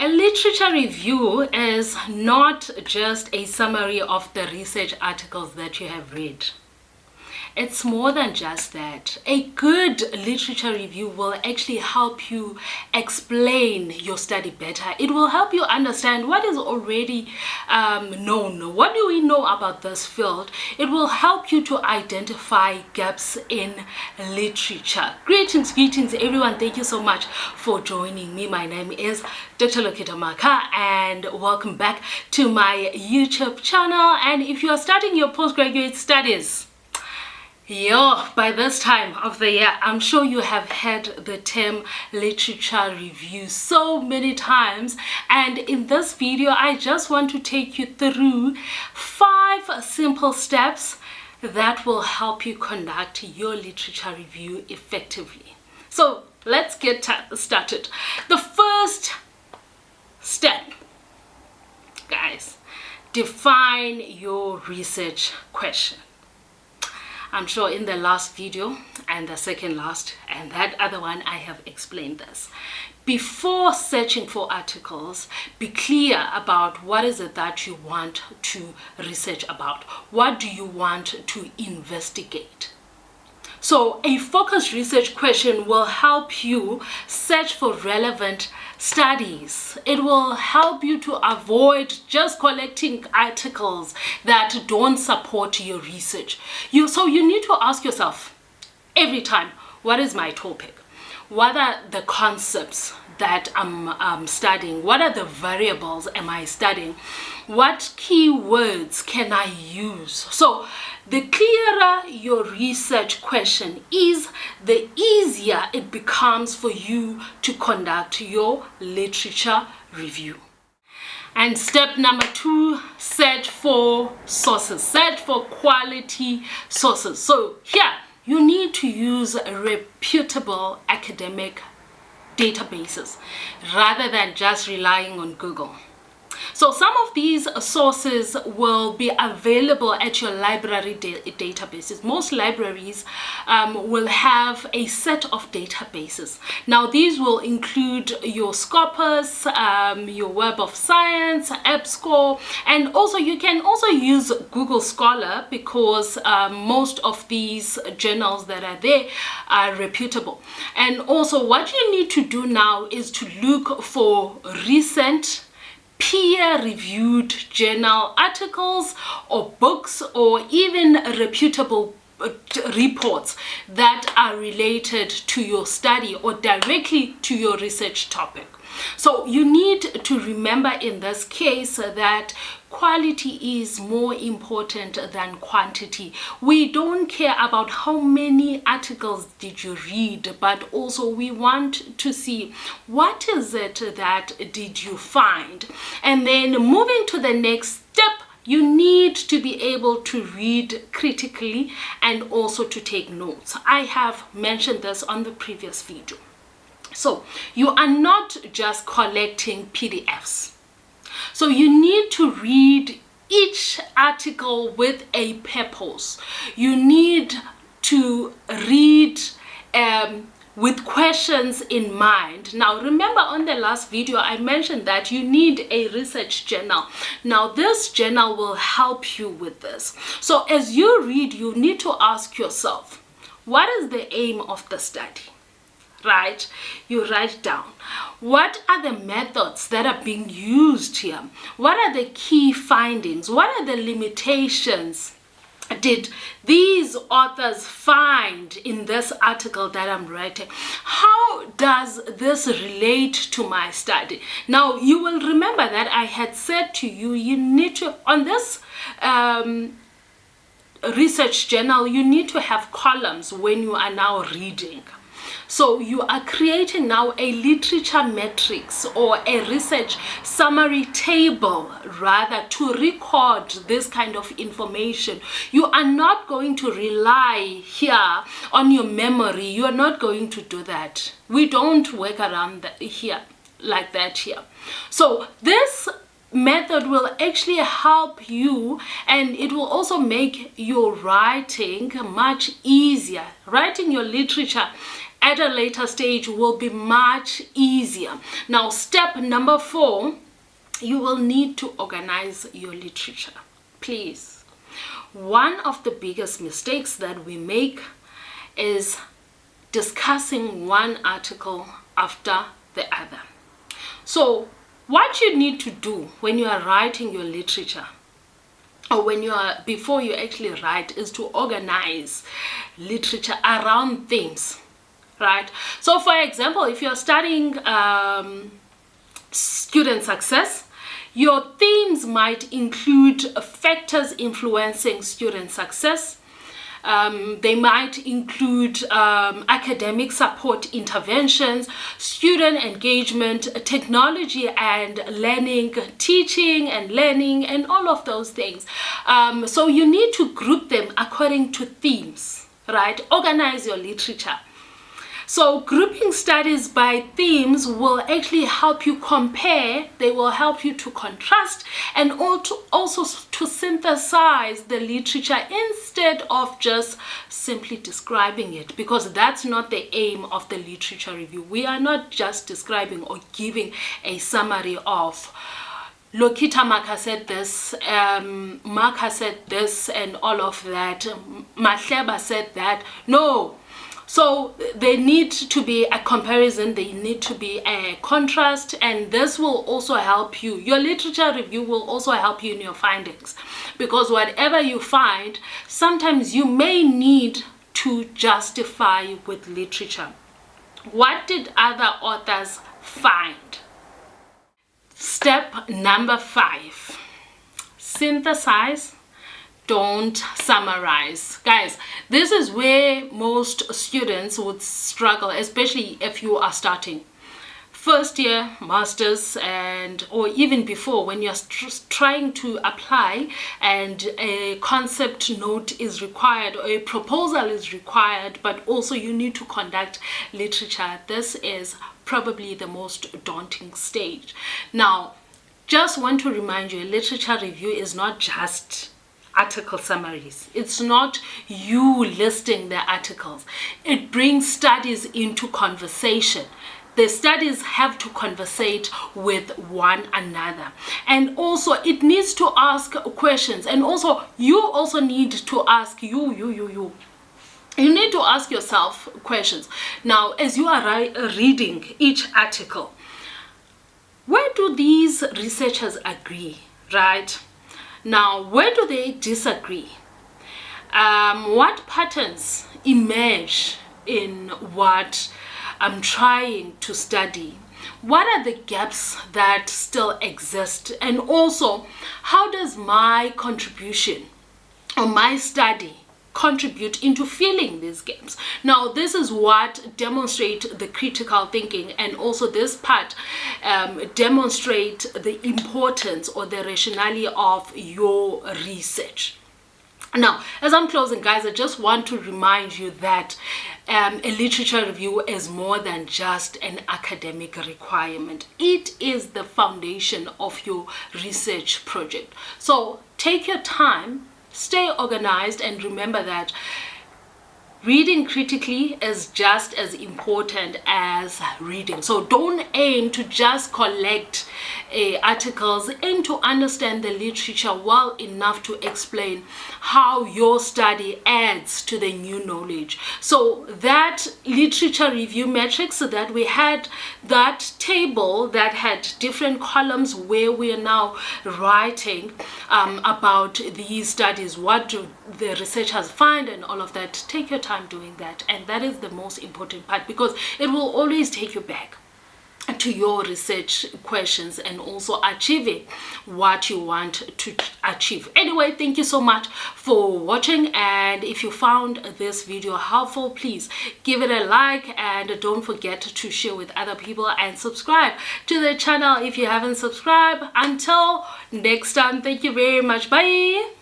literature review is not just a summary of the research articles that you have read. It's more than just that. A good literature review will actually help you explain your study better. It will help you understand what is already known. What do we know about this field? It will help you to identify gaps in literature. Greetings everyone. Thank you so much for joining me. My name is Dr. Lokita Maka and welcome back to my YouTube channel. And if you are starting your postgraduate studies, by this time of the year, I'm sure you have heard the term literature review so many times. And in this video, I just want to take you through 5 simple steps that will help you conduct your literature review effectively. So let's get started. The first step, guys, define your research question. I'm sure in the last video and the second last and that other one I have explained this. Before searching for articles, be clear about what is it that you want to research about. What do you want to investigate? So a focused research question will help you search for relevant studies. It will help you to avoid just collecting articles that don't support your research. So you need to ask yourself every time, what is my topic? What are the concepts that I'm studying? What are the variables am I studying? What keywords can I use? So the clearer your research question is, the easier it becomes for you to conduct your literature review. And step number 2, search for sources. Search for quality sources. So here, you need to use reputable academic databases rather than just relying on Google. So some of these sources will be available at your library databases. Most libraries will have a set of databases. Now these will include your Scopus, your Web of Science, EBSCO, and also you can also use Google Scholar because most of these journals that are there are reputable. And also what you need to do now is to look for recent peer-reviewed journal articles or books or even reputable reports that are related to your study or directly to your research topic. So you need to remember in this case that quality is more important than quantity. We don't care about how many articles did you read, but also we want to see what is it that did you find. And then moving to the next step, you need to be able to read critically and also to take notes. I have mentioned this on the previous video. So you are not just collecting PDFs. So you need to read each article with a purpose. You need to read with questions in mind. Now remember on the last video I mentioned that you need a research journal. Now this journal will help you with this. So as you read, you need to ask yourself, what is the aim of the study? Right? You write down what are the methods that are being used here, what are the key findings, what are the limitations did these authors find in this article that I'm writing? How does this relate to my study? Now you will remember that I had said to you, you need to, on this research journal, you need to have columns when you are now reading. So you are creating now a literature matrix or a research summary table rather to record this kind of information. You are not going to rely here on your memory. You are not going to do that. We don't work around here like that here. So this method will actually help you, and it will also make your writing much easier. Writing your literature at a later stage will be much easier. Now, step number 4, you will need to organize your literature. Please. One of the biggest mistakes that we make is discussing one article after the other. So what you need to do when you are writing your literature, or before you actually write, is to organize literature around themes, right? So for example, if you're studying student success, your themes might include factors influencing student success. They might include academic support interventions, student engagement, technology and learning, teaching and learning, and all of those things. So you need to group them according to themes, right? Organize your literature. So grouping studies by themes will actually help you compare, they will help you to contrast, and also to synthesize the literature instead of just simply describing it, because that's not the aim of the literature review. We are not just describing or giving a summary of Lokita Maka said this, Maka said this, and all of that. Mahleba said that. No. So there needs to be a comparison, there need to be a contrast, and this will also help you. Your literature review will also help you in your findings, because whatever you find, sometimes you may need to justify with literature. What did other authors find? Step number 5, synthesize. Don't summarize. Guys, this is where most students would struggle, especially if you are starting first year, masters, or even before, when you're trying to apply and a concept note is required or a proposal is required, but also you need to conduct literature. This is probably the most daunting stage. Now, just want to remind you, a literature review is not just article summaries. It's not you listing the articles. It brings studies into conversation. The studies have to conversate with one another, and also it needs to ask questions, and also you also need to ask you need to ask yourself questions. Now, as you are reading each article, where do these researchers agree, right? Now, where do they disagree? What patterns emerge in what I'm trying to study? What are the gaps that still exist? And also, how does my contribution or my study contribute into filling these gaps? Now, this is what demonstrates the critical thinking, and also this part demonstrate the importance or the rationality of your research. Now, as I'm closing, guys, I just want to remind you that a literature review is more than just an academic requirement. It is the foundation of your research project. So take your time, stay organized, and remember that reading critically is just as important as reading. So don't aim to just collect articles, and to understand the literature well enough to explain how your study adds to the new knowledge. So that literature review matrix that we had, that table that had different columns where we are now writing about these studies, what do the researchers find, and all of that. Take your time doing that, and that is the most important part, because it will always take you back to your research questions and also achieving what you want to achieve. Anyway, thank you so much for watching, and if you found this video helpful, please give it a like, and don't forget to share with other people, and subscribe to the channel if you haven't subscribed. Until next time, thank you very much. Bye.